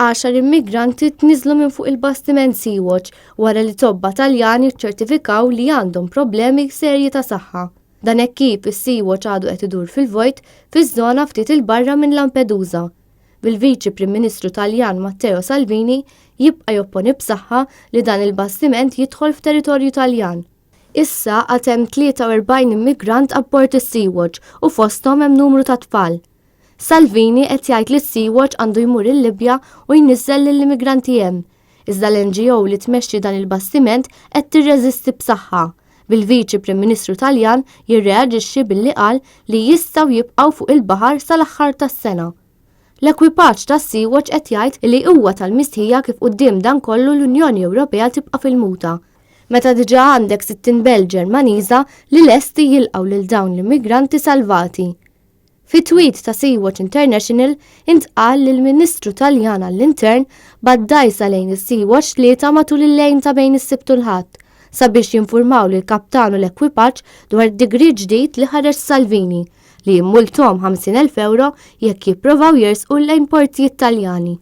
10 immigranti tniżlu minn fuq il-bastiment Sea-Watch wara li tobba Taljani ċċertifikaw li għandhom problemi serji ta' saħħa. Dan hekk kif is-Sea-Watch għadu qed idur fil-vojt fiż-żona ftit il-barra minn Lampedusa. Bil-Viċi Prim Ministru Taljan Matteo Salvini jibqa' jopponi b'saħħa li dan il-bastiment jidħol f'territorju Taljan. Issa għad hemm 43 immigrant abbord is-Sea-Watch u fosthom hemm numru ta' tfal. Salvini qed jgħid li s-Sea-Watch għandu jmur il-Libja u jniżżel lill-immigranti hemm. Iżda l-NGO li tmexxi dan il-bastiment qed tirreżisti b'saħħa. Bil-Viċi Prim Ministru Taljan jirreaġixxi billi qal li jistgħu jibqgħu fuq il-baħar sal-aħħar tas-sena. L-ekwipaġġ tas-Sea-Watch qed jgħid li huwa tal-mistħija kif quddiem dan kollu l-Unjoni Ewropea tibqa' fil-muta. Meta diġà għandek 60 belt Ġermaniża li lesti jilqgħu lil dawn l-immigranti salvati. Fi tweet ta' Sea-Watch International intqal li l-Ministru Taljan għall-Intern baddajsa lejn is-Sea-Watch tlieta matul il-lejn ta' bejn is-Sibt u l-Ħadd sabiex jinfurmaw lil kaptan u l-ekwipaġġ dwar degree ġdid li ħareġ Salvini li jimmultom €50,000 jekk jippruvaw jersqu lejn portijiet Taljani.